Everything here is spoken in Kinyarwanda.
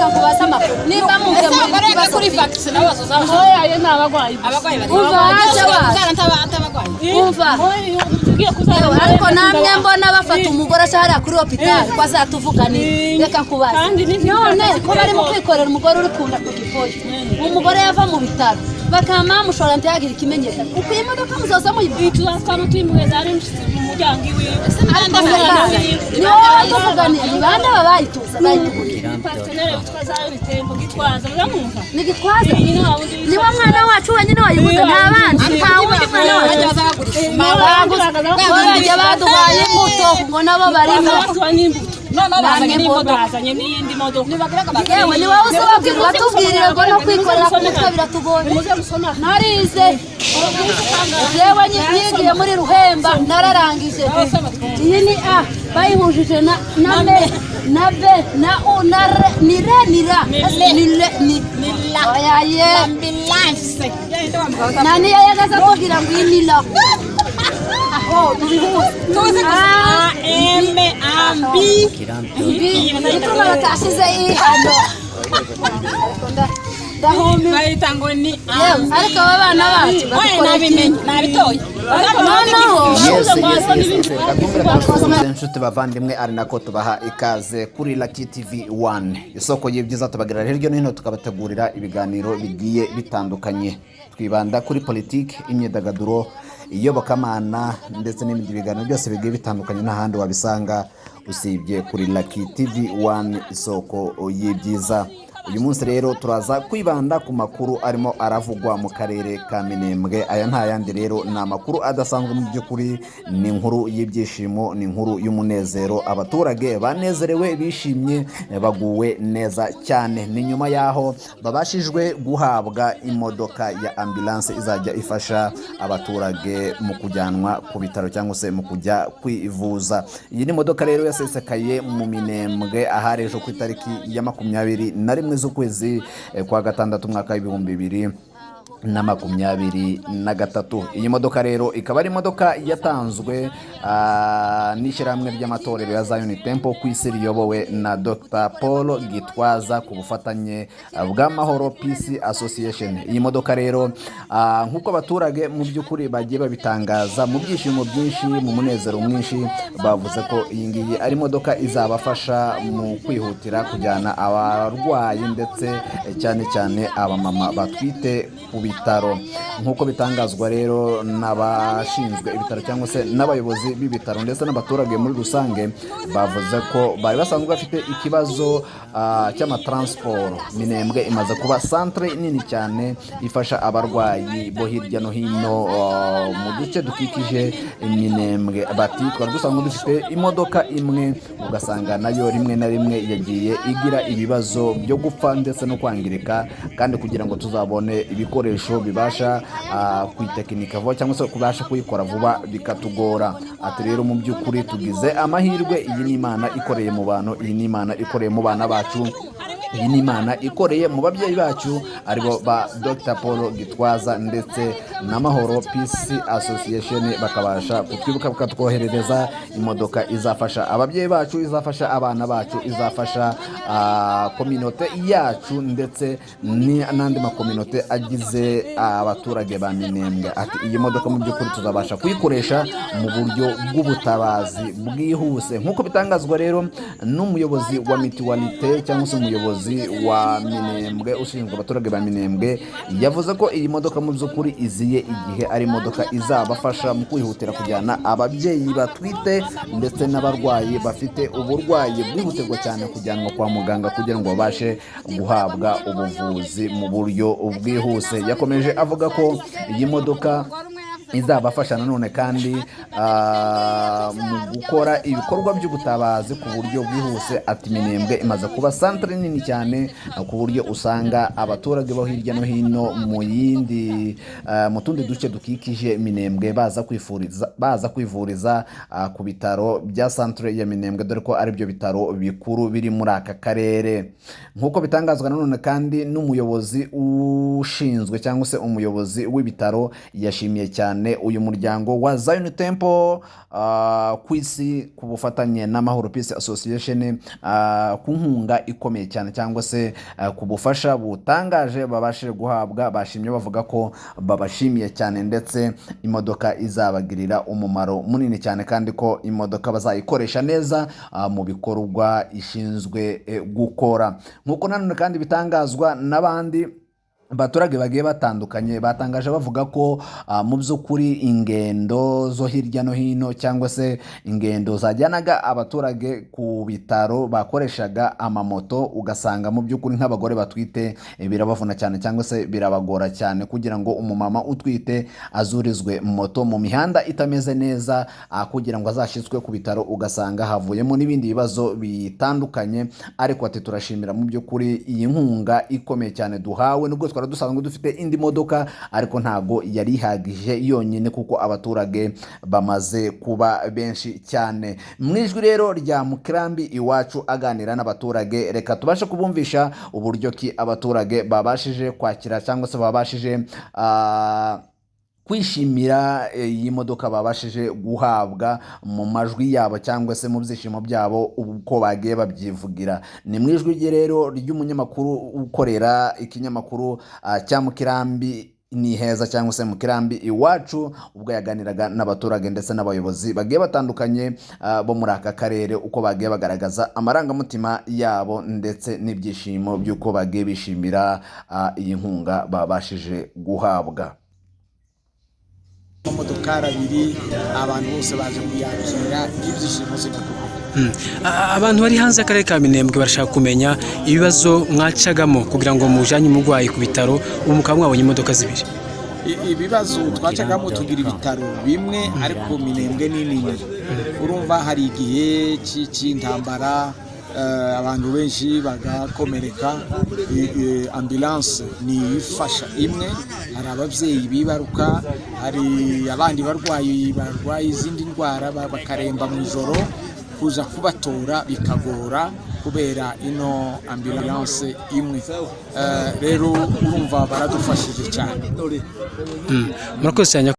reka kubaza amakuru niba mumve muri kibazo kuri fax nabazo zaho ayo nabagwayi umva tugiye kuzana ariko namwe mbona bafata umugore cyari kuri hospital kwazatuvuganira reka kubaza none ko bari mu kwikorera umugore uri kunda kugifoye umugore yava mu bitaro bakama mushora ntayagira ikimenyetso uko imodoka muzoza mu ibitwa twano twimuheza ari mu muryango iwe no tuvuganira banda babayituza bayitugira partenaire twazayo ritembo gitwaza muramumva ni gitwaza ni wa mwana wacu wenyine wayibuze nta bandi nta wundi mwana wacu bazaguza baduhaye imbuto ngo nabo barimo bazanye n'iyindi modoka yewe ni wowe usababwira batubwirira ngo no kwikorera ku mutwe biratugoye narize yewe nyigiye muri Ruhemba nararangije iyi ni a bayihujije na me na be na u na re ni re ni ra ni la oyaye ambulance nani yagaza kugira ngo inila aho tubihuze a m ambi bituma bakashize ihano dahumi bayitango ni ariko abana bacu bakora nabitoye inshuti bavandimwe ari nako tubaha ikaze kuri Lucky TV 1 isoko y'ibyiza tubagira hirya no hino tukabategurira ibiganiro bigiye bitandukanye twibanda kuri politiki imyidagaduro iyobokamana ndetse n'ibindi biganiro byose bigiye bitandukanye n'ahandi wabisanga usibye kuri Lucky TV 1 isoko y'ibyiza. Uyu munsi rero turaza kwibanda ku makuru arimo aravugwa mu karere ka Minembwe. Aya nta yandi rero ni amakuru adasanzwe mu by'ukuri, ni inkuru y'ibyishimo, ni inkuru y'umunezero. Abaturage banezerewe bishimye baguwe neza cyane, ni nyuma yaho babashijwe guhabwa imodoka ya ambulance izajya ifasha abaturage mu kujyanwa ku bitaro cyangwa se mu kujya kwivuza. Iyi ni imodoka rero yasesekaye mu Minembwe aharejo ku itariki ya 21 z'ukwezi kwa gatandatu mwaka w'ibihumbi 2023. Iyi modoka rero ikaba ari imodoka yatanzwe n'ishyirahamwe ry'amatorero ya Zion Temple ku isi riyobowe na Dr. Paul Gitwaza ku bufatanye bw'Amahoro Peace Association. Iyi modoka rero nk'uko abaturage mu by'ukuri bagiye babitangaza mu byishimo byinshi, mu munezero mwinshi, bavuze ko iyi ngiyi ari imodoka izabafasha mu kwihutira kujyana abarwayi ndetse cyane cyane abamama batwite ku bitaro. Nk'uko bitangazwa rero n'abashinzwe ibitaro cyangwa se n'abayobozi b'ibitaro ndetse n'abaturage muri rusange, bavuze ko bari basanzwe bafite ikibazo cy'amatransport. Minembwe imaze kuba centre nini cyane ifasha abarwayi bo hirya no hino mu duce dukikije Minembwe. Bati twari dusanzwe dufite imodoka imwe, ugasanga nayo rimwe na rimwe yagiye igira ibibazo byo gupfa ndetse no kwangirika, kandi kugira ngo tuzabone ibikoresho bibasha kwitekinika vuba cyangwa se kubasha kuyikora vuba bikatugora. Ati rero mu by'ukuri tugize amahirwe, iyi ni Imana ikoreye mu bantu, iyi ni Imana ikoreye mu bana bacu, iyi ni Imana ikoreye mu babyeyi bacu aribo ba Dr. Paul Gitwaza ndetse n'Amahoro Peace Association, bakabasha kutwibuka bakatwoherereza imodoka izafasha ababyeyi bacu, izafasha abana bacu, izafasha community yacu ndetse n'andi makominote agize abaturage ba Minembwe. Ati iyi modoka mu by'ukuri tuzabasha kuyikoresha mu buryo bw'ubutabazi bwihuse. Nk'uko bitangazwa rero n'umuyobozi wa mutualite cyangwa se umuyobozi wa Minembwe ushinzwe abaturage ba Minembwe, yavuze ko iyi modoka mu by'ukuri iziye igihe ari imodoka izabafasha mu kwihutira kujyana ababyeyi batwite ndetse n'abarwayi bafite uburwayi bwihutirwa cyane kujyanwa kwa muganga kugira ngo babashe guhabwa ubuvuzi mu buryo bwihuse. Yakomeje avuga ko iyi modoka izabafasha nanone kandi mu gukora ibikorwa by'ubutabazi ku buryo bwihuse. Ati Minembwe imaze kuba centre nini cyane ku buryo usanga abaturage bo hirya no hino mu tundi duce dukikije Minembwe baza kwivuriza ku bitaro bya centre ya Minembwe, dore ko ari byo bitaro bikuru biri muri aka karere. Nk'uko bitangazwa nanone kandi n'umuyobozi ushinzwe cyangwa se umuyobozi w'ibitaro, yashimiye cyane cyane uyu muryango wa Zion Temple ku isi ku bufatanye n'Amahoro Peace Association ku nkunga ikomeye cyane cyangwa se ku bufasha butangaje babashije guhabwa. Bashimye bavuga ko babashimiye cyane ndetse imodoka izabagirira umumaro munini cyane kandi ko imodoka bazayikoresha neza mu bikorwa ishinzwe gukora. Nkuko nanone kandi bitangazwa n'abandi baturage bagiye batandukanye batangaje bavuga ko mu by'ukuri ingendo zo hirya no hino cyangwa se ingendo zajyanaga abaturage ku bitaro bakoreshaga amamoto, ugasanga mu by'ukuri nk'abagore batwite birabavuna cyane cyangwa se birabagora cyane kugira ngo umumama utwite azurizwe moto mu mihanda itameze neza kugira ngo azashyitswe ku bitaro, ugasanga havuyemo n'ibindi bibazo bitandukanye. Ariko ati turashimira mu by'ukuri iyi nkunga ikomeye cyane duhawe, nubwo twari dusanzwe dufite indi modoka ariko ntago yari ihagije yonyine kuko abaturage bamaze kuba benshi cyane. Mu ijwi rero rya Mukirambi Iwacu aganira n'abaturage, reka tubashe kubumvisha uburyo ki abaturage babashije kwakira cyangwa se babashije kwishimira iyi modoka babashije guhabwa mu majwi yabo cyangwa se mu byishimo byabo uko bagiye babyivugira. Ni mu ijwi rye rero ry'umunyamakuru ukorera ikinyamakuru cya Mukirambi ni heza cyangwa se Mukirambi Iwacu, ubwo yaganiraga n'abaturage ndetse n'abayobozi bagiye batandukanye bo muri aka karere, uko bagiye bagaragaza amarangamutima yabo ndetse n'ibyishimo by'uko bagiye bishimira iyi nkunga babashije guhabwa. Amamodokari abiri abantu bose baje kuyakira ibyishimo abantu bari hanze y'akarere ka Minembwe barashaka kumenya ibibazo mwacagamo kugira ngo mujanye umurwayi ku bitaro, ubu mukaba mwabonye imodoka zibiri. Ibibazo twacagamo tugira ibitaro bimwe ariko Minembwe ni nini, urumva hari igihe cy'intambara abantu benshi bagakomereka, ambulance ni ifasha imwe, hari ababyeyi bibaruka, hari abandi barwayi izindi ndwara bakaremba mu ijoro, kuza kubatora bikagora kubera ino ambulance imwe. Rero urumva baradufashije cyane. Murakoze cyane.